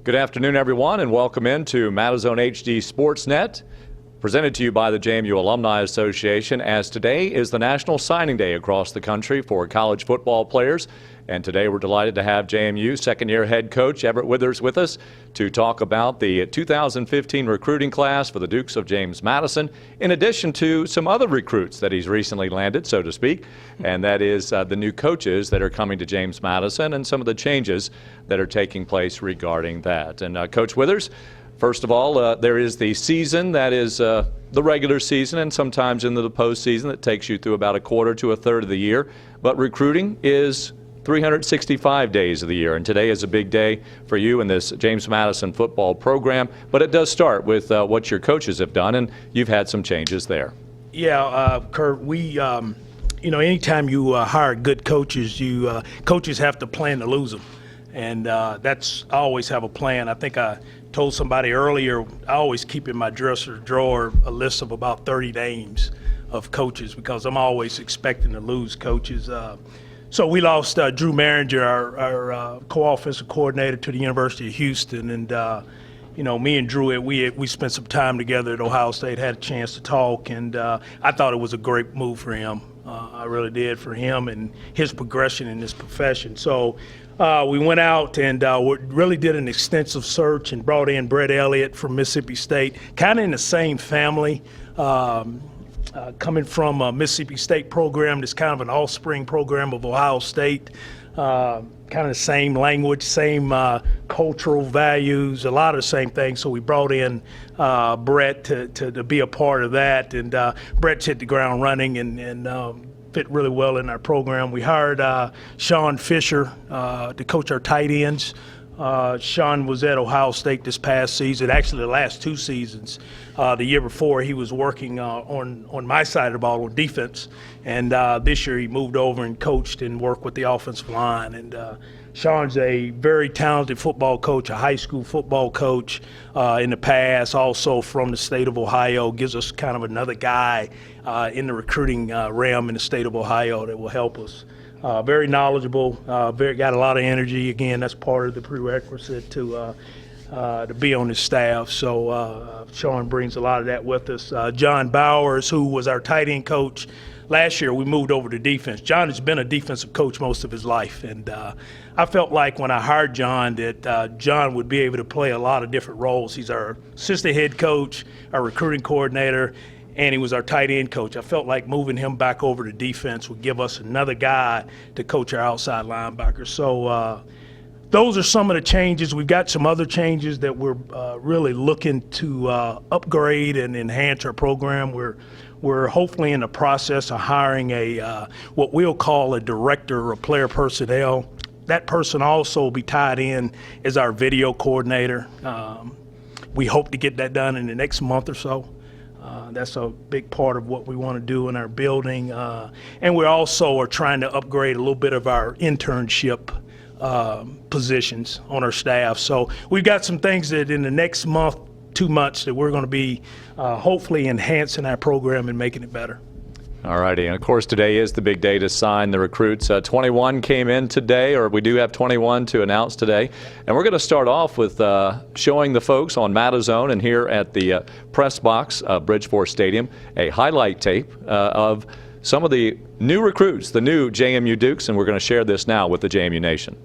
Good afternoon, everyone, and welcome into Madison HD Sportsnet, presented to you by the JMU Alumni Association, as today is the National Signing Day across the country for college football players. And today we're delighted to have JMU second-year head coach Everett with us to talk about the 2015 recruiting class for the Dukes of James Madison, in addition to some other recruits that he's recently landed, so to speak, and that is the new coaches that are coming to James Madison and some of the changes that are taking place regarding that. And Coach Withers, first of all, there is the season that is the regular season, and sometimes into the postseason that takes you through about a quarter to a third of the year. But recruiting is 365 days of the year, and today is a big day for you in this James Madison football program. But it does start with what your coaches have done, and you've had some changes there. Yeah, Kurt, we, anytime you hire good coaches, coaches have to plan to lose them. And I always have a plan. I think I told somebody earlier, I always keep in my dresser drawer a list of about 30 names of coaches because I'm always expecting to lose coaches. So we lost Drew Maringer, our co-offensive coordinator, to the University of Houston. And, me and Drew, we spent some time together at Ohio State, had a chance to talk, and I thought it was a great move for him. I really did, for him and his progression in this profession. So we went out and really did an extensive search and brought in Brett Elliott from Mississippi State, kind of in the same family. Coming from a Mississippi State program that's kind of an offspring program of Ohio State, kind of the same language, same cultural values, a lot of the same things. So we brought in Brett to be a part of that, and Brett's hit the ground running and fit really well in our program. We hired Sean Fisher to coach our tight ends. Sean was at Ohio State this past season, actually the last two seasons. The year before, he was working on my side of the ball on defense, and this year he moved over and coached and worked with the offensive line. And Sean's a very talented football coach, a high school football coach in the past, also from the state of Ohio, gives us kind of another guy in the recruiting realm in the state of Ohio that will help us. Very knowledgeable, got a lot of energy. Again, that's part of the prerequisite to be on his staff. So Sean brings a lot of that with us. John Bowers, who was our tight end coach last year, we moved over to defense. John has been a defensive coach most of his life, and I felt like when I hired John that John would be able to play a lot of different roles. He's our assistant head coach, our recruiting coordinator, and he was our tight end coach. I felt like moving him back over to defense would give us another guy to coach our outside linebackers. So those are some of the changes. We've got some other changes that we're really looking to upgrade and enhance our program. We're hopefully in the process of hiring what we'll call a director of player personnel. That person also will be tied in as our video coordinator. We hope to get that done in the next month or so. That's a big part of what we want to do in our building. And we also are trying to upgrade a little bit of our internship positions on our staff. So we've got some things that in the next month, 2 months, that we're going to be hopefully enhancing our program and making it better. All righty, and of course today is the big day to sign the recruits. 21 came in today, or we do have 21 to announce today. And we're going to start off with showing the folks on Madison and here at the press box, Bridgeforth Stadium, a highlight tape of some of the new recruits, the new JMU Dukes, and we're going to share this now with the JMU Nation.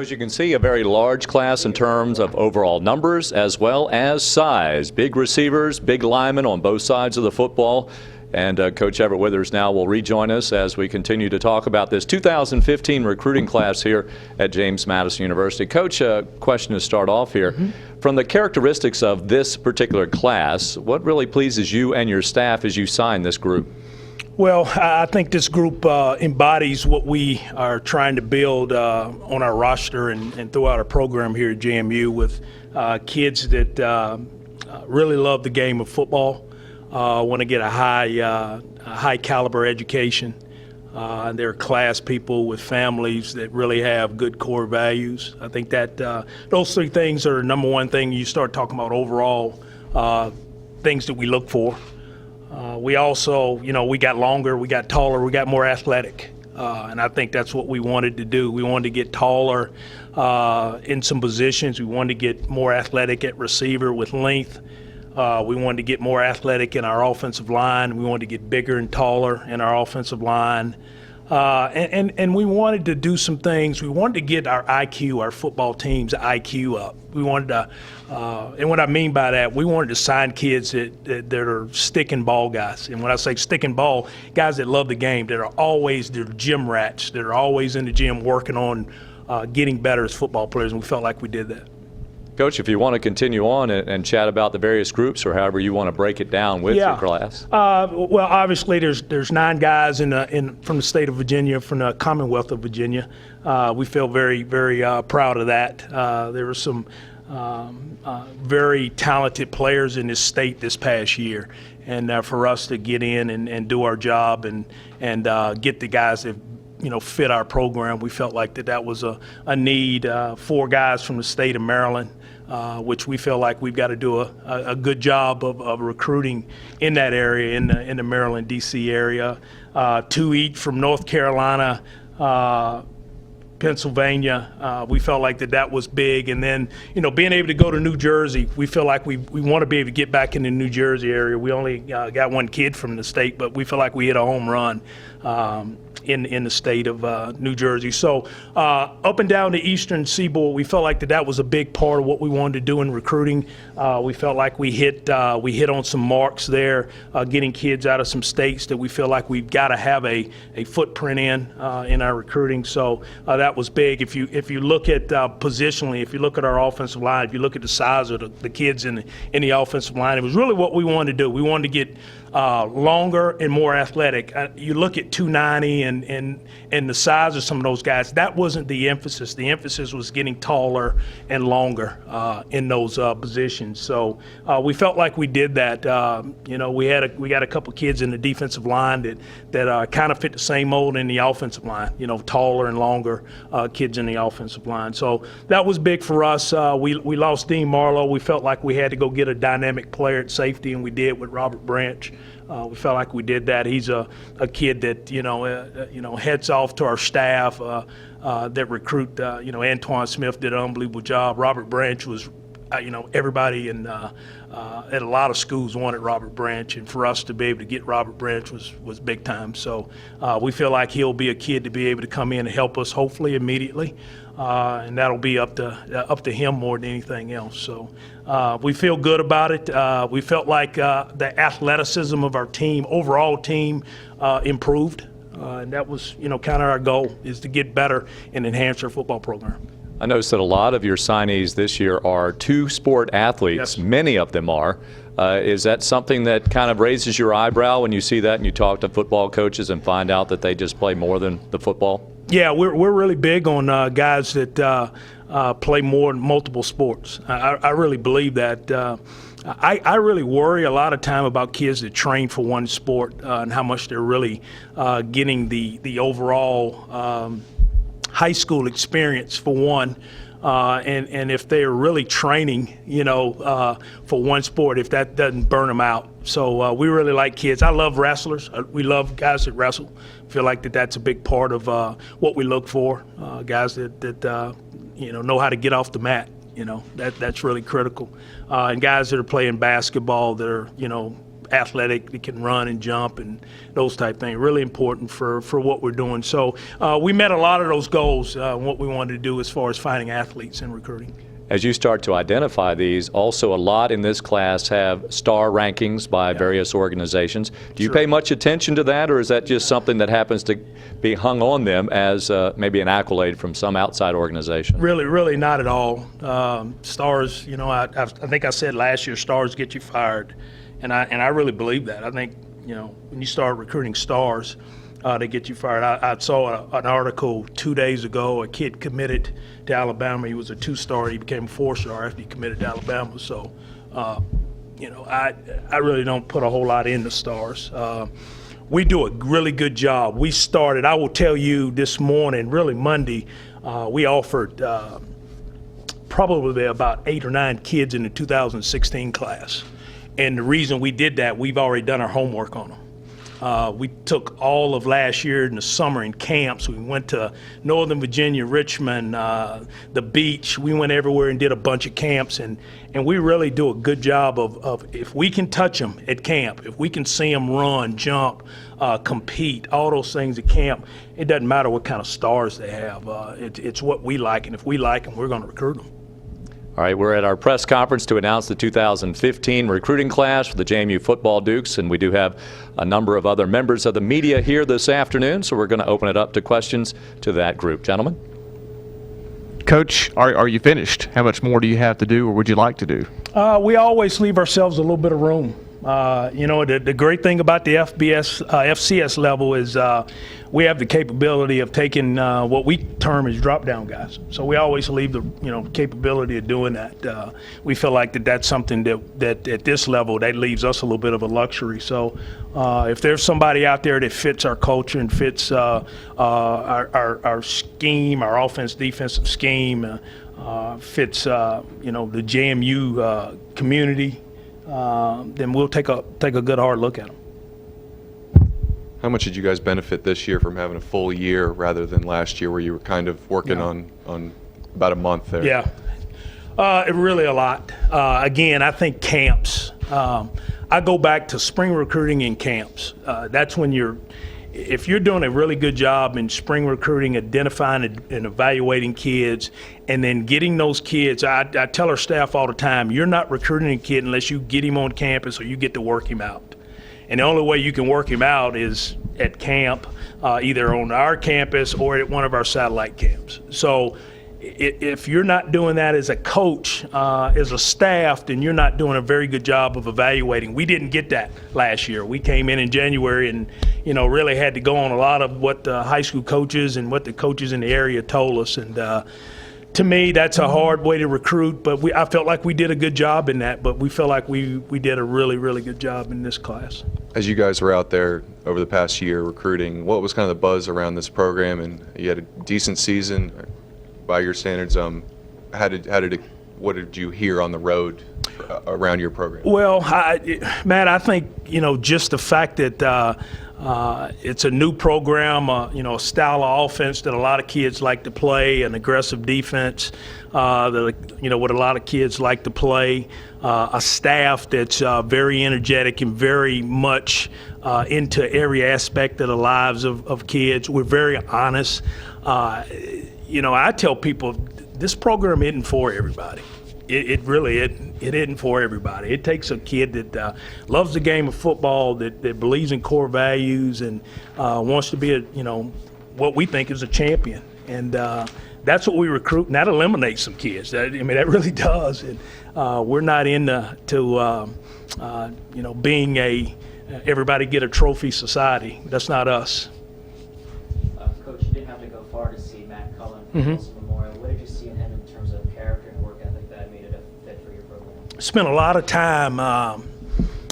As you can see, a very large class in terms of overall numbers as well as size. Big receivers, big linemen on both sides of the football. And Coach Everett Withers now will rejoin us as we continue to talk about this 2015 recruiting class here at James Madison University. Coach, a question to start off here. From the characteristics of this particular class, what really pleases you and your staff as you sign this group? Well, I think this group embodies what we are trying to build on our roster and throughout our program here at JMU with kids that really love the game of football, want to get a high caliber education. And they're class people with families that really have good core values. I think that those three things are the number one thing you start talking about overall things that we look for. We also, we got longer, we got taller, we got more athletic. And I think that's what we wanted to do. We wanted to get taller in some positions. We wanted to get more athletic at receiver with length. We wanted to get more athletic in our offensive line. We wanted to get bigger and taller in our offensive line. And we wanted to do some things. We wanted to get our IQ, our football team's IQ up. We wanted to, and what I mean by that, we wanted to sign kids that are stick and ball guys. And when I say stick and ball, guys that love the game, they're gym rats, that are always in the gym working on getting better as football players, and we felt like we did that. Coach, if you want to continue on and chat about the various groups or however you want to break it down with your class. Well, obviously there's 9 guys from the state of Virginia, from the Commonwealth of Virginia. We feel very, very proud of that. There were some very talented players in this state this past year. And for us to get in and do our job and get the guys that fit our program, we felt like that was a need. 4 guys from the state of Maryland, which we feel like we've got to do a good job of recruiting in that area, in the Maryland, D.C. area. 2 each from North Carolina, Pennsylvania. We felt like that was big. And then, being able to go to New Jersey, we feel like we want to be able to get back in the New Jersey area. We only got 1 kid from the state, but we feel like we hit a home run in the state of New Jersey. So up and down the eastern seaboard, we felt like that was a big part of what we wanted to do in recruiting. We felt like we hit on some marks there, getting kids out of some states that we feel like we've got to have a footprint in our recruiting. So that was big. If you look at positionally, if you look at our offensive line, if you look at the size of the kids in the offensive line, it was really what we wanted to do. We wanted to get longer and more athletic. You look at 290 and the size of some of those guys, that wasn't the emphasis. The emphasis was getting taller and longer in those positions. So we felt like we did that. We got a couple kids in the defensive line that kind of fit the same mold in the offensive line, taller and longer kids in the offensive line. So that was big for us. We lost Dean Marlowe. We felt like we had to go get a dynamic player at safety, and we did with Robert Branch. We felt like we did that. He's a kid that heads off to our staff that recruit. Antoine Smith did an unbelievable job. Robert Branch was, everybody at a lot of schools wanted Robert Branch, and for us to be able to get Robert Branch was big time. So we feel like he'll be a kid to be able to come in and help us, hopefully immediately. And that'll be up to him more than anything else. So we feel good about it. We felt like the athleticism of our team, overall team, improved. And that was, kind of our goal, is to get better and enhance our football program. I noticed that a lot of your signees this year are 2-sport athletes. Yes. Many of them are. Is that something that kind of raises your eyebrow when you see that and you talk to football coaches and find out that they just play more than the football? Yeah, we're really big on guys that play more than multiple sports. I really believe that. I really worry a lot of time about kids that train for one sport and how much they're really getting the overall high school experience for one. And if they're really training, for one sport, if that doesn't burn them out. So we really like kids. I love wrestlers. We love guys that wrestle. Feel like that's a big part of what we look for. Guys that know how to get off the mat. That's really critical. And guys that are playing basketball that are, athletic, that can run and jump and those type things. Really important for what we're doing. So we met a lot of those goals, what we wanted to do as far as finding athletes and recruiting. As you start to identify these, also a lot in this class have star rankings by various organizations. Do you pay much attention to that, or is that just something that happens to be hung on them as maybe an accolade from some outside organization? Really not at all. Stars, I think I said last year, stars get you fired, and I really believe that. I think, when you start recruiting stars, they get you fired. I saw an article 2 days ago. A kid committed to Alabama. He was a 2-star. He became a 4-star after he committed to Alabama. So, I really don't put a whole lot into stars. We do a really good job. We started, I will tell you this morning, really Monday, we offered probably about 8 or 9 kids in the 2016 class. And the reason we did that, we've already done our homework on them. We took all of last year in the summer in camps. We went to Northern Virginia, Richmond, the beach. We went everywhere and did a bunch of camps. And we really do a good job of if we can touch them at camp, if we can see them run, jump, compete, all those things at camp, it doesn't matter what kind of stars they have. It's what we like. And if we like them, we're going to recruit them. All right, we're at our press conference to announce the 2015 recruiting class for the JMU football Dukes, and we do have a number of other members of the media here this afternoon, so we're going to open it up to questions to that group. Gentlemen? Coach, are you finished? How much more do you have to do, or would you like to do? We always leave ourselves a little bit of room. The great thing about the FCS level is we have the capability of taking what we term as drop-down guys. So we always leave the capability of doing that. We feel like that's something that at this level that leaves us a little bit of a luxury. So if there's somebody out there that fits our culture and fits our scheme, our offense-defensive scheme, fits the JMU community, then we'll take a good hard look at them. How much did you guys benefit this year from having a full year rather than last year where you were kind of working on about a month there? Yeah, really a lot. Again, I think camps. I go back to spring recruiting and camps. That's when if you're doing a really good job in spring recruiting, identifying and evaluating kids, and then getting those kids, I tell our staff all the time, you're not recruiting a kid unless you get him on campus or you get to work him out. And the only way you can work him out is at camp, either on our campus or at one of our satellite camps. So if you're not doing that as a coach, as a staff, then you're not doing a very good job of evaluating. We didn't get that last year. We came in January and, really had to go on a lot of what the high school coaches and what the coaches in the area told us. And to me, that's a hard way to recruit, but I felt like we did a good job in that, but we feel like we did a really, really good job in this class. As you guys were out there over the past year recruiting, what was kind of the buzz around this program? And you had a decent season by your standards. What did you hear on the road around your program? Well, Matt, I think, just the fact that it's a new program, a style of offense that a lot of kids like to play, an aggressive defense, what a lot of kids like to play, a staff that's very energetic and very much into every aspect of the lives of kids. We're very honest. I tell people this program isn't for everybody. It really isn't for everybody. It takes a kid that loves the game of football, that believes in core values, and wants to be what we think is a champion. And that's what we recruit, and that eliminates some kids. That really does. And we're not into being everybody get a trophy society. That's not us. Coach, you didn't have to go far to see Matt Cullen from Wilson Memorial. What did you see in him in terms of character and work ethic that made it a fit for your program? Spent a lot of time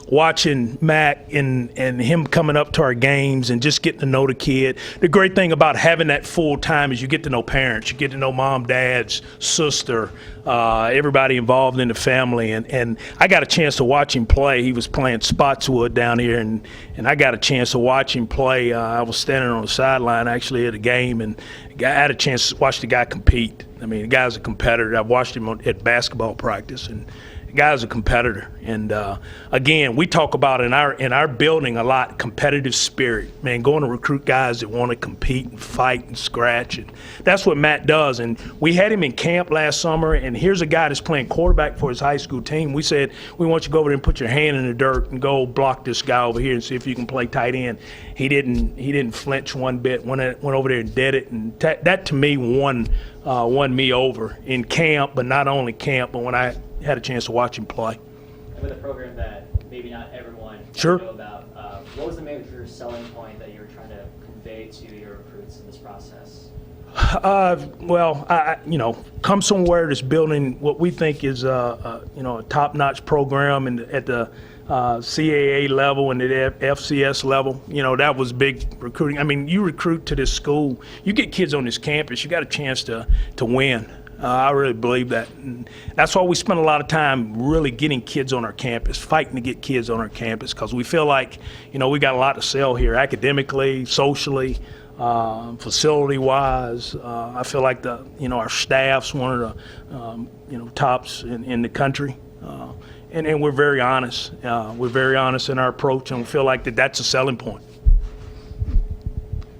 watching Mac and him coming up to our games and just getting to know the kid. The great thing about having that full time is you get to know parents, you get to know mom, dad's, sister, everybody involved in the family. And I got a chance to watch him play. He was playing Spotswood down here, and I got a chance to watch him play. I was standing on the sideline actually at a game, and I had a chance to watch the guy compete. The guy's a competitor. I've watched him at basketball practice, and The guy's a competitor, and again, we talk about in our building a lot competitive spirit. Man, going to recruit guys that want to compete and fight and scratch, and that's what Matt does. And we had him in camp last summer, and here's a guy that's playing quarterback for his high school team. We said, we want you to go over there and put your hand in the dirt and go block this guy over here and see if you can play tight end. He didn't flinch one bit. Went over there and did it, and that to me won me over in camp, but not only camp, but when I had a chance to watch him play. And with a program that maybe not everyone Sure. know about, what was the major selling point that you were trying to convey to your recruits in this process? Well, come somewhere that's building what we think is a top-notch program and at the CAA level and the FCS level. That was big recruiting. I mean, you recruit to this school, you get kids on this campus, you got a chance to win. I really believe that. And that's why we spend a lot of time really getting kids on our campus, fighting to get kids on our campus, because we feel like, we got a lot to sell here academically, socially, facility-wise. I feel like our staff's one of the tops in the country. And we're very honest. We're very honest in our approach, and we feel like that's a selling point.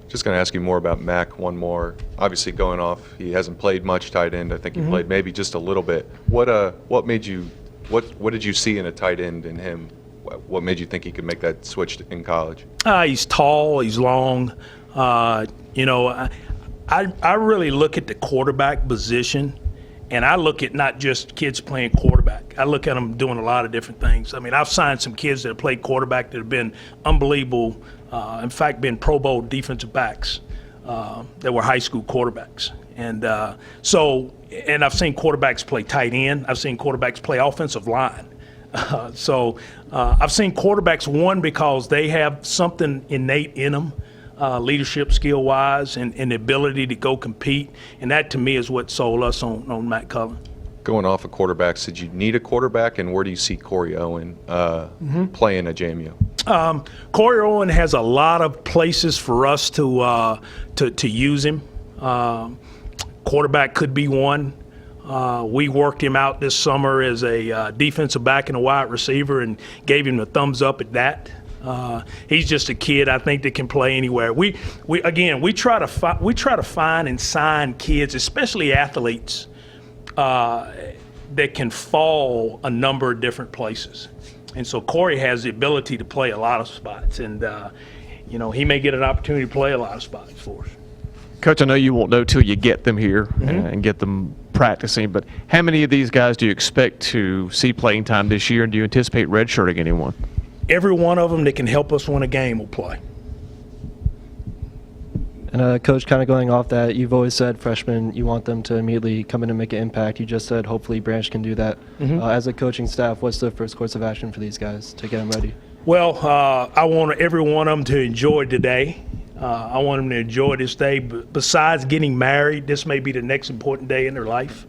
Just going to ask you more about Mac, one more. Obviously going off, he hasn't played much tight end. I think he played maybe just a little bit. What did you see in a tight end in him? What made you think he could make that switch in college? He's tall, he's long. I really look at the quarterback position, and I look at not just kids playing quarterback. I look at them doing a lot of different things. I mean, I've signed some kids that have played quarterback that have been unbelievable, in fact, been Pro Bowl defensive backs that were high school quarterbacks. And and I've seen quarterbacks play tight end. I've seen quarterbacks play offensive line. I've seen quarterbacks, one, because they have something innate in them, leadership skill-wise, and the ability to go compete. And that, to me, is what sold us on Matt Cullen. Going off of quarterbacks, did you need a quarterback, and where do you see Corey Owen playing at JMU? Corey Owen has a lot of places for us to use him. Quarterback could be one. We worked him out this summer as a defensive back and a wide receiver and gave him the thumbs up at that. He's just a kid, I think, that can play anywhere. We try to find and sign kids, especially athletes, that can fall a number of different places. And so Corey has the ability to play a lot of spots, and he may get an opportunity to play a lot of spots for us. Coach, I know you won't know till you get them here and get them practicing, but how many of these guys do you expect to see playing time this year, and do you anticipate redshirting anyone? Every one of them that can help us win a game will play. And Coach, kind of going off that, you've always said freshmen, you want them to immediately come in and make an impact. You just said hopefully Branch can do that. As a coaching staff, what's the first course of action for these guys to get them ready? Well, I want every one of them to enjoy today. I want them to enjoy this day. Besides getting married, this may be the next important day in their life.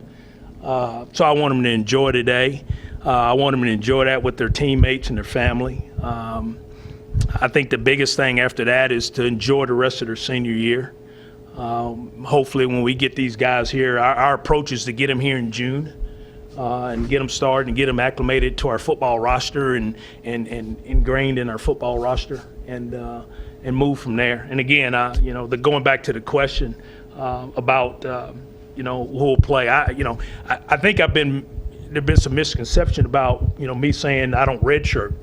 So I want them to enjoy today. I want them to enjoy that with their teammates and their family. I think the biggest thing after that is to enjoy the rest of their senior year. Hopefully when we get these guys here, our approach is to get them here in June and get them started and get them acclimated to our football roster and ingrained in our football roster and move from there. And again, going back to the question about who will play, I think there've been some misconception about me saying I don't redshirt.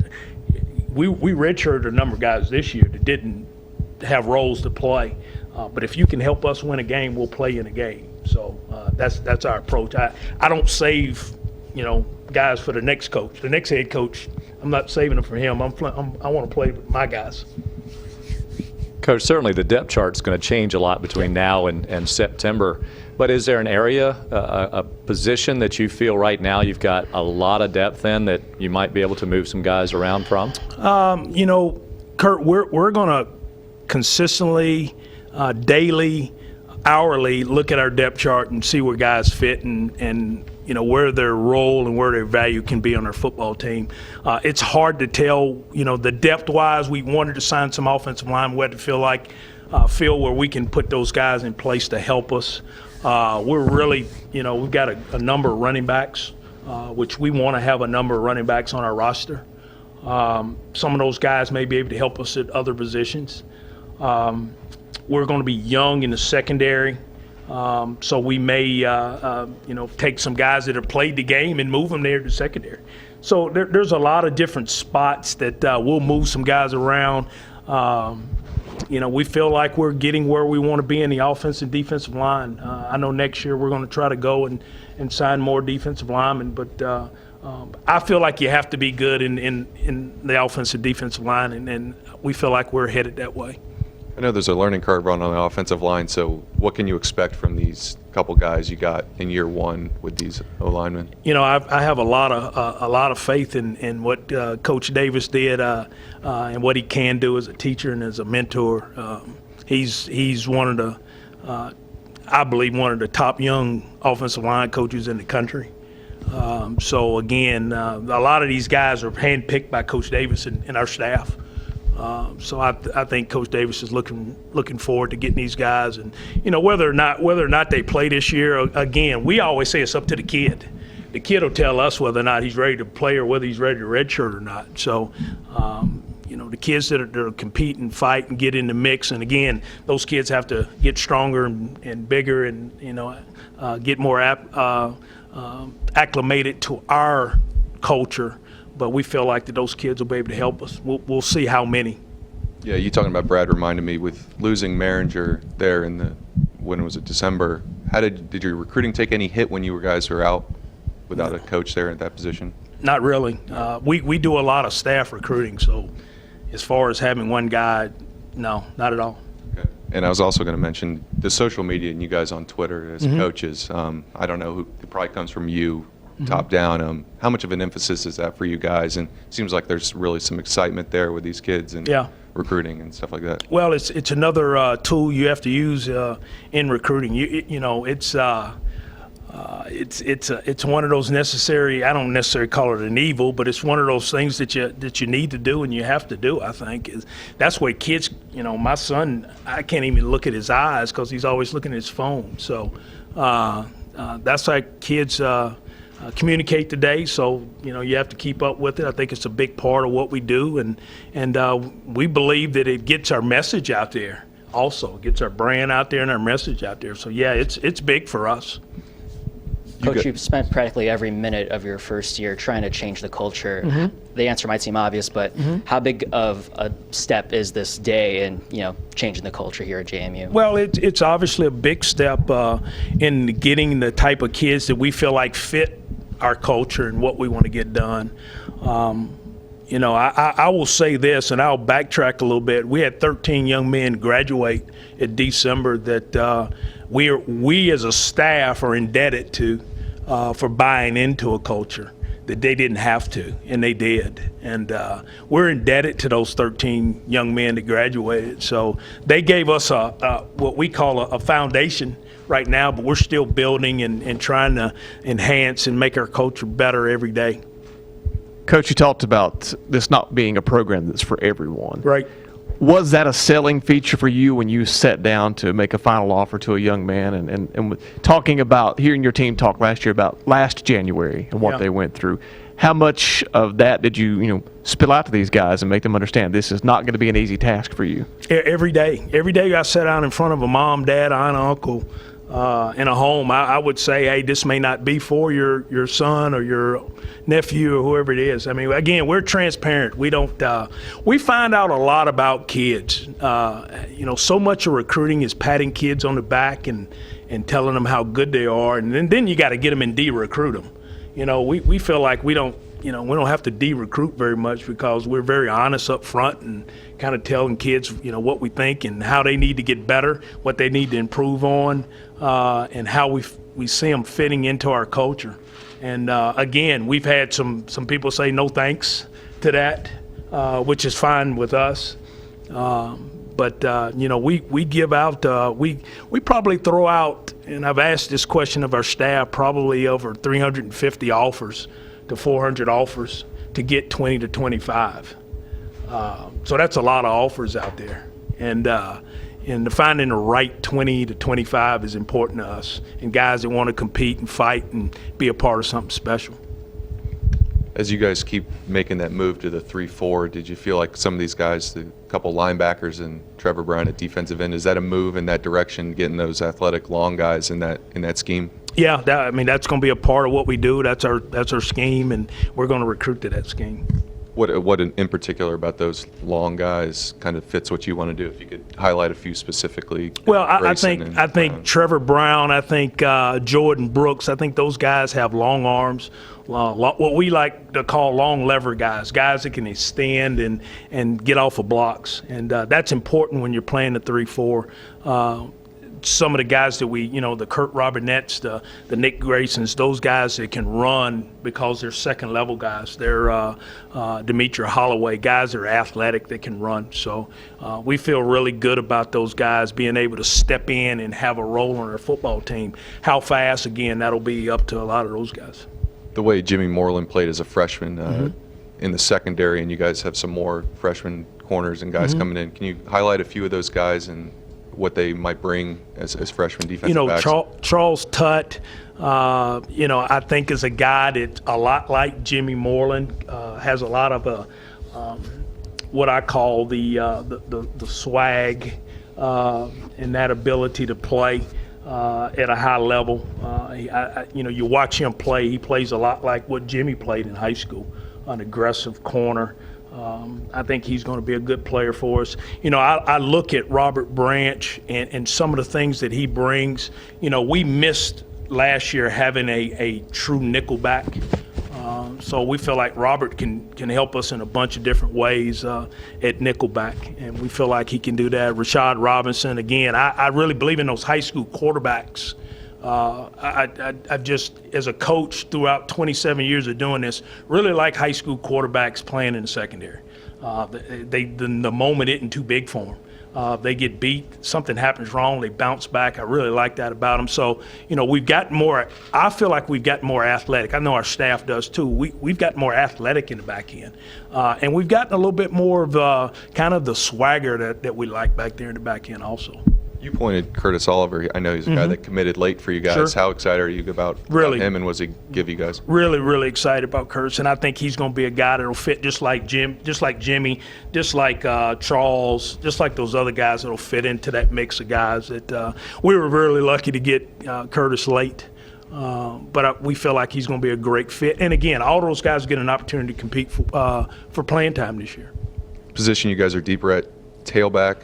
We redshirted a number of guys this year that didn't have roles to play. But if you can help us win a game, we'll play in a game. So that's our approach. I don't save guys for the next coach. The next head coach, I'm not saving them for him. I want to play with my guys. Coach, certainly the depth chart's going to change a lot between now and September. But is there an area, a position that you feel right now you've got a lot of depth in that you might be able to move some guys around from? Kurt, we're going to consistently, daily, hourly look at our depth chart and see where guys fit and where their role and where their value can be on our football team. It's hard to tell, the depth-wise. We wanted to sign some offensive line. We had to feel where we can put those guys in place to help us. We're really, we've got a number of running backs which we want to have a number of running backs on our roster. Some of those guys may be able to help us at other positions. We're going to be young in the secondary, so we may, take some guys that have played the game and move them there to secondary. So there's a lot of different spots that we'll move some guys around. We feel like we're getting where we want to be in the offensive and defensive line. I know next year we're going to try to go and sign more defensive linemen, but I feel like you have to be good in the offensive defensive line, and we feel like we're headed that way. I know there's a learning curve on the offensive line, so what can you expect from these couple guys you got in year one with these O-linemen? I have a lot of faith in what Coach Davis did and what he can do as a teacher and as a mentor. He's one of the, I believe, one of the top young offensive line coaches in the country. So again, a lot of these guys are handpicked by Coach Davis and our staff. So I think Coach Davis is looking forward to getting these guys, and whether or not they play this year. Again, we always say it's up to the kid. The kid will tell us whether or not he's ready to play or whether he's ready to redshirt or not. So, the kids that are compete and fight and get in the mix, and again, those kids have to get stronger and bigger, and get more acclimated to our culture. But we feel like that those kids will be able to help us. We'll see how many. Yeah, you talking about Brad reminded me with losing Maringer there when was it, December? How did your recruiting take any hit when you guys were out without a coach there at that position? Not really. We do a lot of staff recruiting, so as far as having one guy, no, not at all. Okay. And I was also going to mention the social media and you guys on Twitter as coaches. I don't know it probably comes from you. Top down, how much of an emphasis is that for you guys? And it seems like there's really some excitement there with these kids and recruiting and stuff like that. Well, it's another tool you have to use in recruiting. It's one of those necessary. I don't necessarily call it an evil, but it's one of those things that you need to do and you have to do. I think that's why kids. My son, I can't even look at his eyes because he's always looking at his phone. So that's why kids. Communicate today, so you have to keep up with it. I think it's a big part of what we do, and we believe that it gets our message out there. Also, it gets our brand out there and our message out there. So yeah, it's big for us. Coach, you've spent practically every minute of your first year trying to change the culture. The answer might seem obvious, but how big of a step is this day in changing the culture here at JMU? Well, it's obviously a big step in getting the type of kids that we feel like fit our culture and what we want to get done. I will say this, and I'll backtrack a little bit. We had 13 young men graduate in December that we as a staff are indebted to for buying into a culture that they didn't have to, and they did. And we're indebted to those 13 young men that graduated. So they gave us what we call a foundation right now, but we're still building and trying to enhance and make our culture better every day. Coach, you talked about this not being a program that's for everyone. Right. Was that a selling feature for you when you sat down to make a final offer to a young man? And talking about, hearing your team talk last year about last January and what they went through, how much of that did you spill out to these guys and make them understand this is not going to be an easy task for you? Every day. Every day I sat down in front of a mom, dad, aunt, uncle in a home, I would say, hey, this may not be for your son or your nephew or whoever it is. I mean, again, we're transparent. We don't. We find out a lot about kids. So much of recruiting is patting kids on the back and telling them how good they are, and then you got to get them and de-recruit them. We feel like we don't have to de-recruit very much because we're very honest up front and kind of telling kids, what we think and how they need to get better, what they need to improve on, and how we see them fitting into our culture. And again, we've had some people say no thanks to that, which is fine with us. But we give out, we probably throw out, and I've asked this question of our staff, probably over 350 offers to 400 offers to get 20 to 25. So that's a lot of offers out there. And finding the right 20 to 25 is important to us, and guys that want to compete and fight and be a part of something special. As you guys keep making that move to the 3-4, did you feel like some of these guys, the couple linebackers and Trevor Brown at defensive end, is that a move in that direction, getting those athletic long guys in that scheme? Yeah, that's going to be a part of what we do. That's our scheme, and we're going to recruit to that scheme. What in particular about those long guys kind of fits what you want to do? If you could highlight a few specifically. Well, I Grayson think and Brown. Trevor Brown, I think Jordan Brooks, I think those guys have long arms, what we like to call long lever guys that can extend and get off of blocks, and that's important when you're playing the 3-4. Some of the guys that the Kurt Robertnets, the Nick Graysons, those guys that can run because they're second level guys. They're Demetri Holloway, guys that are athletic that can run. So we feel really good about those guys being able to step in and have a role on our football team. How fast, again, that'll be up to a lot of those guys. The way Jimmy Moreland played as a freshman in the secondary, and you guys have some more freshman corners and guys coming in. Can you highlight a few of those guys and what they might bring as freshmen defensive backs? Charles Tutt, I think is a guy that a lot like Jimmy Moreland, has a lot of what I call the swag and that ability to play at a high level. You watch him play. He plays a lot like what Jimmy played in high school, an aggressive corner. I think he's going to be a good player for us. I look at Robert Branch and some of the things that he brings. We missed last year having a true nickelback. So we feel like Robert can help us in a bunch of different ways at nickelback, and we feel like he can do that. Rashad Robinson, again, I really believe in those high school quarterbacks. I just, as a coach throughout 27 years of doing this, really like high school quarterbacks playing in the secondary. The moment isn't too big for them. They get beat, something happens wrong, they bounce back. I really like that about them. So, we've got more. I feel like we've got more athletic. I know our staff does too. We've got more athletic in the back end. And we've gotten a little bit more of kind of the swagger that we like back there in the back end also. You pointed Curtis Oliver. I know he's a guy that committed late for you guys. Sure. How excited are you about him, and what's he give you guys? Really, really excited about Curtis, and I think he's going to be a guy that'll fit just like Jimmy, just like Charles, just like those other guys that'll fit into that mix of guys. That we were really lucky to get Curtis late, but we feel like he's going to be a great fit. And again, all those guys get an opportunity to compete for playing time this year. Position you guys are deeper at tailback.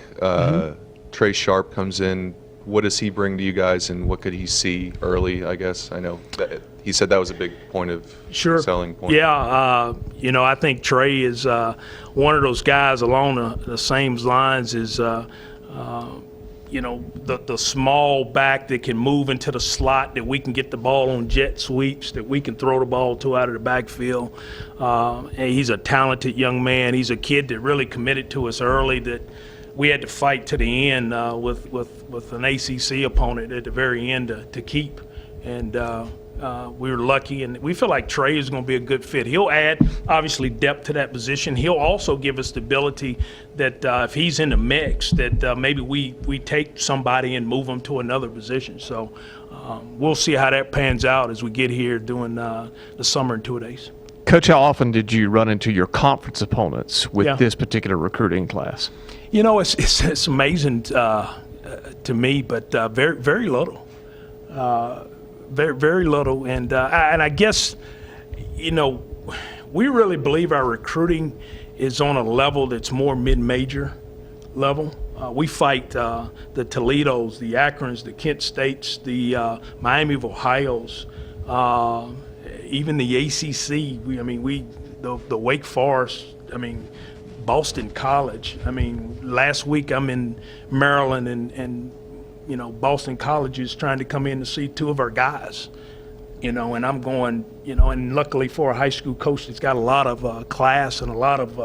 Trey Sharp comes in. What does he bring to you guys, and what could he see early, I guess? I know that he said that was a big point of selling point. Yeah, I think Trey is one of those guys along the same lines as, the small back that can move into the slot, that we can get the ball on jet sweeps, that we can throw the ball to out of the backfield. And he's a talented young man. He's a kid that really committed to us early, that we had to fight to the end with an ACC opponent at the very end to keep, and we were lucky. And we feel like Trey is going to be a good fit. He'll add, obviously, depth to that position. He'll also give us the ability that if he's in the mix, that maybe we take somebody and move them to another position. So we'll see how that pans out as we get here doing the summer in 2 days. Coach, how often did you run into your conference opponents with this particular recruiting class? It's amazing to me, but very, very little. Very, very little. And I guess, we really believe our recruiting is on a level that's more mid-major level. We fight the Toledos, the Akrons, the Kent States, the Miami of Ohio's, even the ACC. The Wake Forest. Boston College. Last week I'm in Maryland, and Boston College is trying to come in to see two of our guys. And I'm going, and luckily for a high school coach that's got a lot of class and a lot of,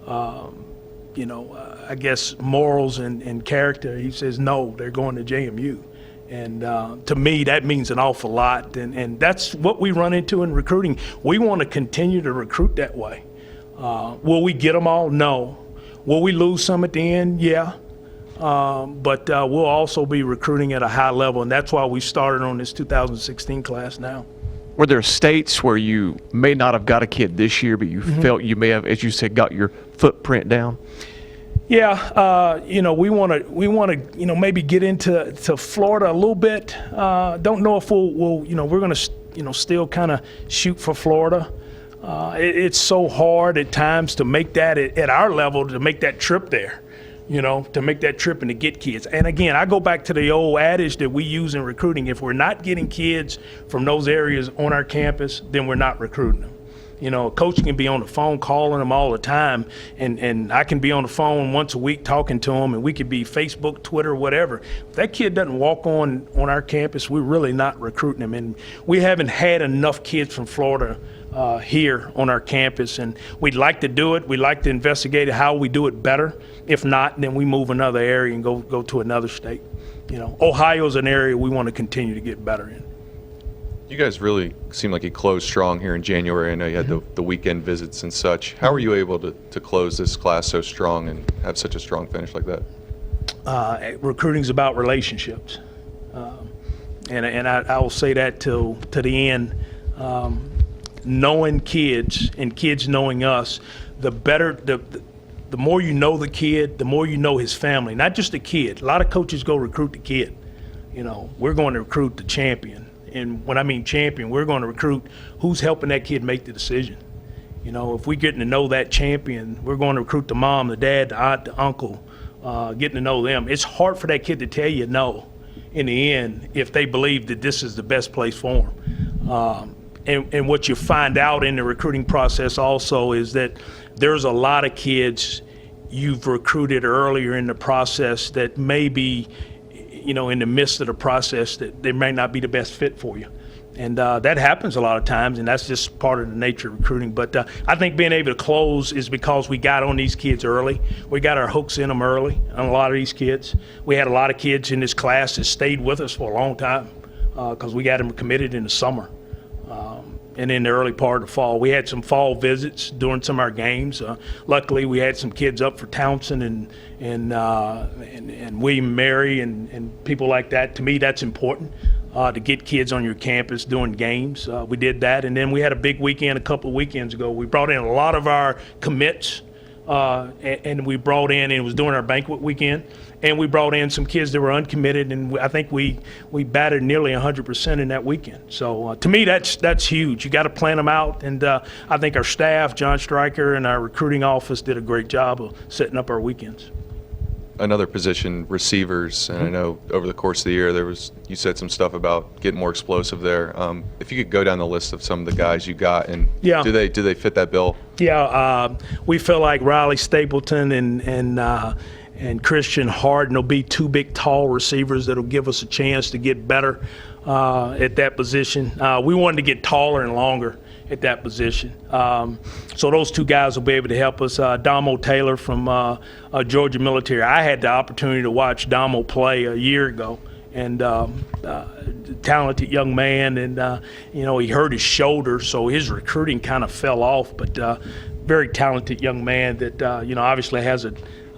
I guess, morals and character, he says, no, they're going to JMU. And to me, that means an awful lot. And that's what we run into in recruiting. We want to continue to recruit that way. Will we get them all? No. Will we lose some at the end? Yeah. But we'll also be recruiting at a high level, and that's why we started on this 2016 class now. Were there states where you may not have got a kid this year, but you felt you may have, as you said, got your footprint down? Yeah, we want to, maybe get into Florida a little bit. Don't know if we're going to, still kind of shoot for Florida. It's so hard at times to make that at our level, to make that trip there, to make that trip and to get kids. And again, I go back to the old adage that we use in recruiting. If we're not getting kids from those areas on our campus, then we're not recruiting them. A coach can be on the phone calling them all the time, and I can be on the phone once a week talking to them, and we could be Facebook, Twitter, whatever. If that kid doesn't walk on our campus, we're really not recruiting them. And we haven't had enough kids from Florida here on our campus, and we'd like to do it. We'd like to investigate how we do it better. If not, then we move another area and go to another state. Ohio's an area we want to continue to get better in. You guys really seem like you closed strong here in January. I know you had the weekend visits and such. How were you able to close this class so strong and have such a strong finish like that? Recruiting's about relationships, and I will say that to the end. Knowing kids and kids knowing us, the better, the more you know the kid, the more you know his family. Not just the kid. A lot of coaches go recruit the kid. We're going to recruit the champion. And when I mean champion, we're going to recruit who's helping that kid make the decision. If we're getting to know that champion, we're going to recruit the mom, the dad, the aunt, the uncle, getting to know them. It's hard for that kid to tell you no in the end if they believe that this is the best place for them. And what you find out in the recruiting process also is that there's a lot of kids you've recruited earlier in the process that may be in the midst of the process that they may not be the best fit for you. And that happens a lot of times, and that's just part of the nature of recruiting. But I think being able to close is because we got on these kids early. We got our hooks in them early on a lot of these kids. We had a lot of kids in this class that stayed with us for a long time because we got them committed in the summer. And in the early part of the fall. We had some fall visits during some of our games. Luckily, we had some kids up for Townsend and William Mary and people like that. To me, that's important to get kids on your campus during games. We did that, and then we had a big weekend a couple of weekends ago. We brought in a lot of our commits, and we brought in, and it was during our banquet weekend, and we brought in some kids that were uncommitted, and I think we batted nearly 100% in that weekend. So to me, that's huge. You got to plan them out, and I think our staff, John Stryker, and our recruiting office did a great job of setting up our weekends. Another position, receivers, and I know over the course of the year you said some stuff about getting more explosive there. If you could go down the list of some of the guys you got, and do they fit that bill? Yeah, we feel like Riley Stapleton and Christian Harden will be two big, tall receivers that'll give us a chance to get better at that position. We wanted to get taller and longer at that position. So those two guys will be able to help us. Damo Taylor from Georgia Military. I had the opportunity to watch Damo play a year ago, and talented young man, and he hurt his shoulder, so his recruiting kind of fell off, but very talented young man that obviously has a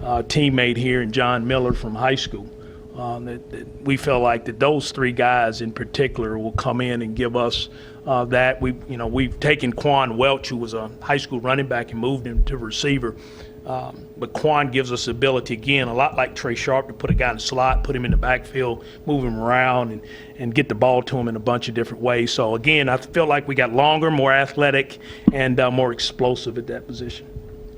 teammate here in John Miller from high school. That we feel like that those three guys in particular will come in and give us that. We've taken Quan Welch, who was a high school running back, and moved him to receiver. But Quan gives us the ability, again, a lot like Trey Sharp, to put a guy in the slot, put him in the backfield, move him around, and get the ball to him in a bunch of different ways. So, again, I feel like we got longer, more athletic, and more explosive at that position.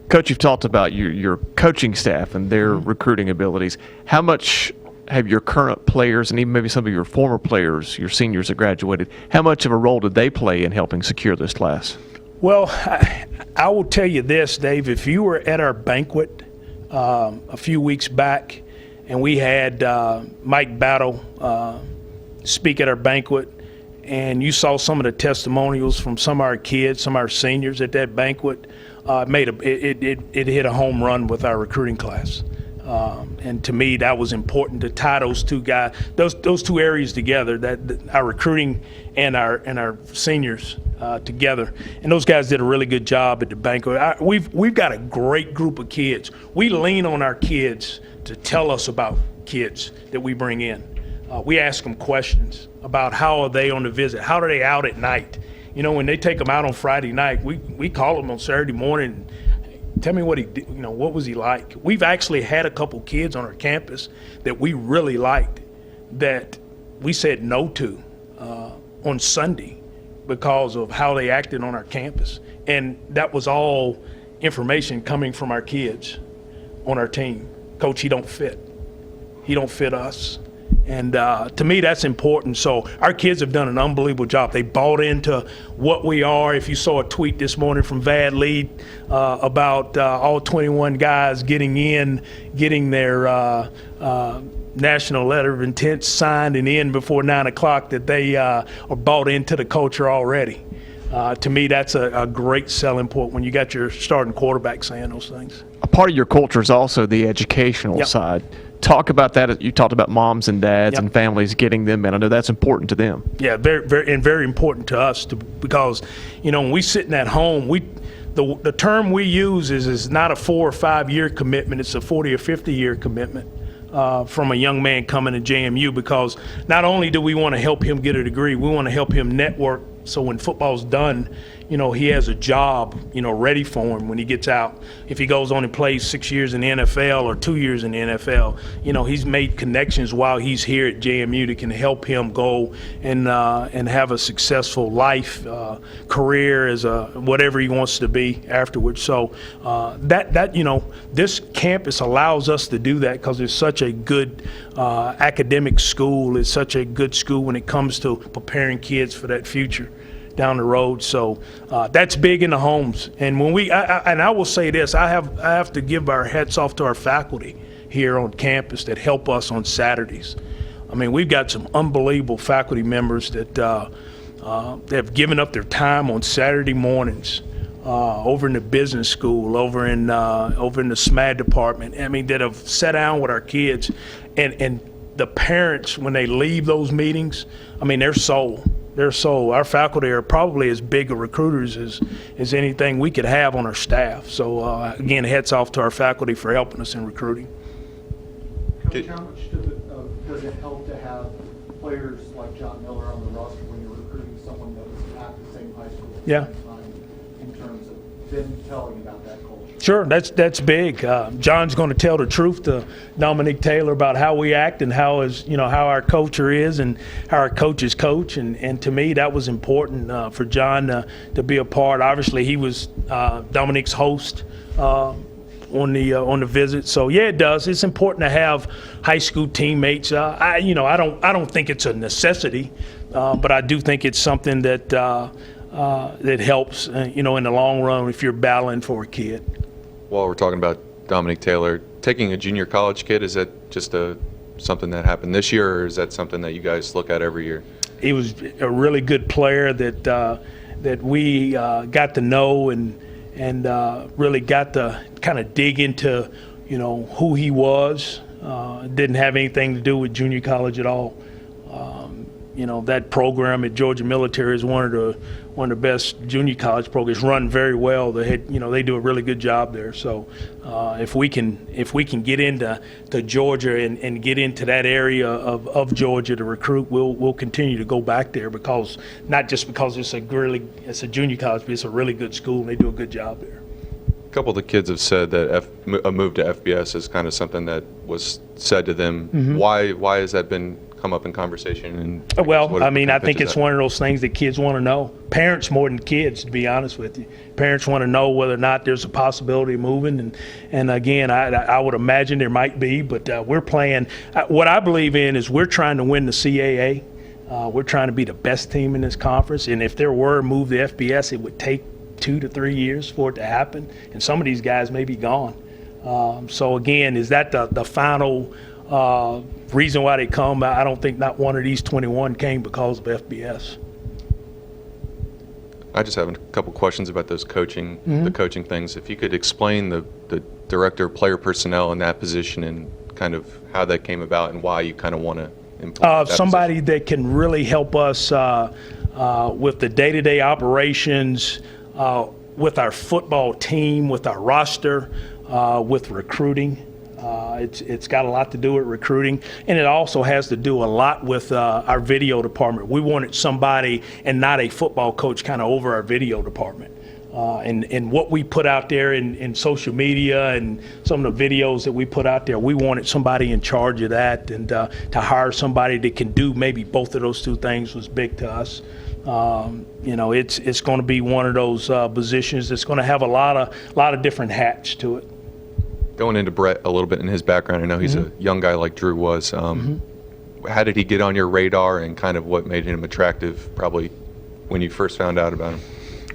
Coach, you've talked about your coaching staff and their recruiting abilities. How much have your current players and even maybe some of your former players, your seniors that graduated, how much of a role did they play in helping secure this class? Well, I will tell you this, Dave. If you were at our banquet a few weeks back and we had Mike Battle speak at our banquet, and you saw some of the testimonials from some of our kids, some of our seniors at that banquet, it hit a home run with our recruiting class. And to me, that was important to tie those two guys, those two areas together, that our recruiting and our seniors together. And those guys did a really good job at the banquet. We've got a great group of kids. We lean on our kids to tell us about kids that we bring in. We ask them questions about how are they on the visit, how are they out at night, You know, when they take him out on Friday night, we call him on Saturday morning. Tell me what he did, you know, what was he like? We've actually had a couple kids on our campus that we really liked that we said no to on Sunday because of how they acted on our campus. And that was all information coming from our kids on our team. Coach, he don't fit. He don't fit us. And to me, that's important. So our kids have done an unbelievable job. They bought into what we are. If you saw a tweet this morning from Vad Lee about all 21 guys getting their national letter of intent signed and in before 9 o'clock, that they are bought into the culture already. To me, that's a great selling point when you got your starting quarterback saying those things. A part of your culture is also the educational Yep. side. Talk about that. You talked about moms and dads Yep. and families getting them in. I know that's important to them. Yeah, very important to us because, you know, when we sitting at home, the term we use is not a 4 or 5 year commitment. It's a 40 or 50 year commitment from a young man coming to JMU, because not only do we want to help him get a degree, we want to help him network so when football's done, you know, he has a job, you know, ready for him when he gets out. If he goes on and plays 6 years in the NFL or 2 years in the NFL, you know, he's made connections while he's here at JMU that can help him go and have a successful life, career as whatever he wants to be afterwards. So that you know, this campus allows us to do that because it's such a good academic school. It's such a good school when it comes to preparing kids for that future down the road. So that's big in the homes. And when I will say this, I have to give our hats off to our faculty here on campus that help us on Saturdays. I mean, we've got some unbelievable faculty members that have given up their time on Saturday mornings over in the business school, over in the SMAD department. I mean, that have sat down with our kids, and the parents, when they leave those meetings, I mean, they're sold. Our faculty are probably as big of recruiters as anything we could have on our staff. So again, hats off to our faculty for helping us in recruiting. Coach, how much does it help to have players like John Miller on the roster when you're recruiting someone that was at the same high school at the Yeah. same time, in terms of them telling about that culture? Sure, that's big. John's going to tell the truth to Dominique Taylor about how we act and how our culture is and how our coaches coach. And to me, that was important for John to be a part. Obviously, he was Dominique's host on the visit. So yeah, it does. It's important to have high school teammates. I don't think it's a necessity, but I do think it's something that that helps. In the long run if you're battling for a kid. While we're talking about Dominique Taylor, taking a junior college kid, is that just something that happened this year, or is that something that you guys look at every year? He was a really good player that we got to know and really got to kind of dig into, who he was. It didn't have anything to do with junior college at all. That program at Georgia Military is one of the best junior college programs, run very well. They do a really good job there. So if we can get into Georgia and get into that area of Georgia to recruit, we'll continue to go back there, because not just because it's a junior college, but it's a really good school and they do a good job there. A couple of the kids have said that a move to FBS is kind of something that was said to them. Mm-hmm. Why has that come up in conversation? And Well, I think it's one of those things that kids want to know. Parents more than kids, to be honest with you. Parents want to know whether or not there's a possibility of moving. And again, I would imagine there might be, but we're playing. What I believe in is we're trying to win the CAA. We're trying to be the best team in this conference. And if there were a move to FBS, it would take 2 to 3 years for it to happen. And some of these guys may be gone. So again, is that the final reason why they come? I don't think not one of these 21 came because of FBS. I just have a couple questions about those coaching things. If you could explain the director of player personnel in that position and kind of how that came about and why you kind of want to implement that somebody position. that can really help us with the day-to-day operations, with our football team, with our roster, with recruiting. It's got a lot to do with recruiting, and it also has to do a lot with our video department. We wanted somebody and not a football coach kind of over our video department. And what we put out there in social media and some of the videos that we put out there, we wanted somebody in charge of that, and to hire somebody that can do maybe both of those two things was big to us. You know, it's going to be one of those positions that's going to have a lot of different hats to it. Going into Brett a little bit in his background, I know he's a young guy like Drew was. How did he get on your radar, and kind of what made him attractive probably when you first found out about him?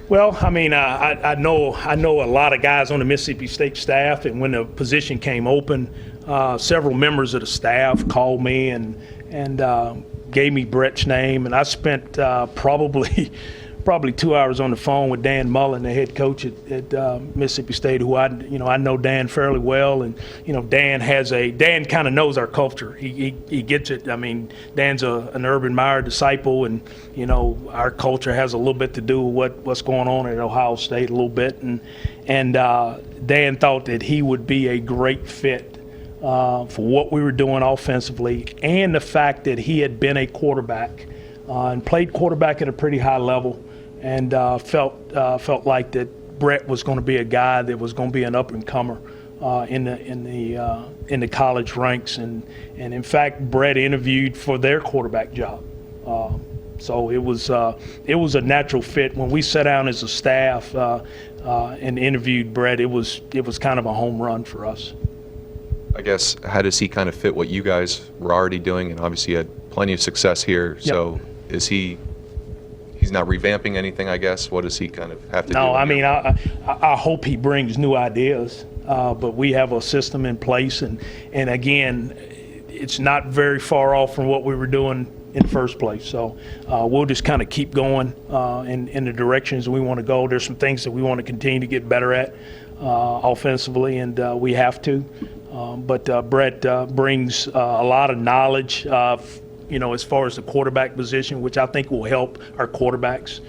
Well, I mean, I know a lot of guys on the Mississippi State staff, and when the position came open, several members of the staff called me and gave me Brett's name, and I spent probably 2 hours on the phone with Dan Mullen, the head coach at Mississippi State, who I know Dan fairly well, and Dan kind of knows our culture. He gets it. I mean, Dan's an Urban Meyer disciple, and our culture has a little bit to do with what's going on at Ohio State a little bit, and Dan thought that he would be a great fit for what we were doing offensively, and the fact that he had been a quarterback and played quarterback at a pretty high level. And felt like that Brett was going to be a guy that was going to be an up and comer in the college ranks, and in fact Brett interviewed for their quarterback job, so it was a natural fit. When we sat down as a staff and interviewed Brett, it was kind of a home run for us. I guess, how does he kind of fit what you guys were already doing, and obviously you had plenty of success here? Yep. So is he's not revamping anything, I guess? What does he kind of have to do? No, I mean, I hope he brings new ideas, but we have a system in place, and again, it's not very far off from what we were doing in the first place. So we'll just kind of keep going in the directions we want to go. There's some things that we want to continue to get better at offensively, and we have to. But Brett brings a lot of knowledge as far as the quarterback position, which I think will help our quarterbacks.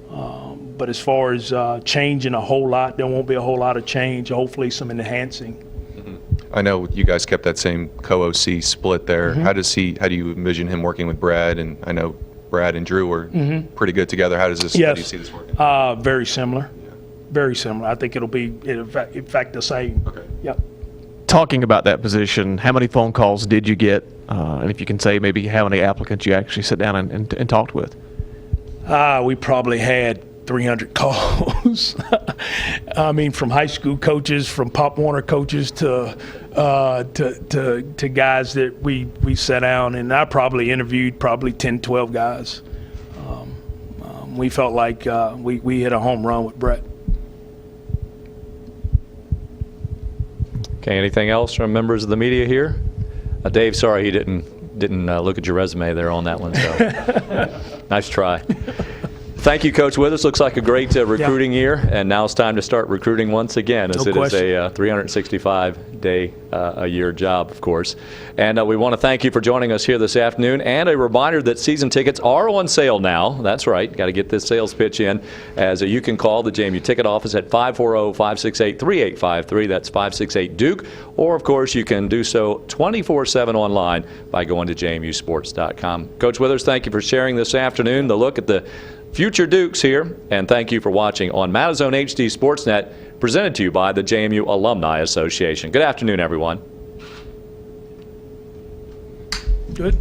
But as far as changing a whole lot, there won't be a whole lot of change. Hopefully some enhancing. I know you guys kept that same co-OC split there. How do you envision him working with Brad? And I know Brad and Drew were pretty good together. How do you see this working? Very similar. Yeah. Very similar. I think it'll be, in fact, the same. Okay. Yep. Talking about that position, how many phone calls did you get? And if you can say maybe how many applicants you actually sit down and talked with? We probably had 300 calls. I mean, from high school coaches, from Pop Warner coaches to guys that we sat down, and I probably interviewed 10, 12 guys. We felt like we hit a home run with Brett. Okay, anything else from members of the media here? Dave, sorry he didn't look at your resume there on that one. So nice try. Thank you, Coach Withers. Looks like a great recruiting year, and now it's time to start recruiting once again, as it is a 365-day a year job, of course. And we want to thank you for joining us here this afternoon, and a reminder that season tickets are on sale now. That's right. Got to get this sales pitch in, as you can call the JMU ticket office at 540-568-3853. That's 568-DUKE. Or, of course, you can do so 24/7 online by going to jmusports.com. Coach Withers, thank you for sharing this afternoon the look at the future Dukes here, and thank you for watching on Madison HD Sportsnet, presented to you by the JMU Alumni Association. Good afternoon, everyone. Good.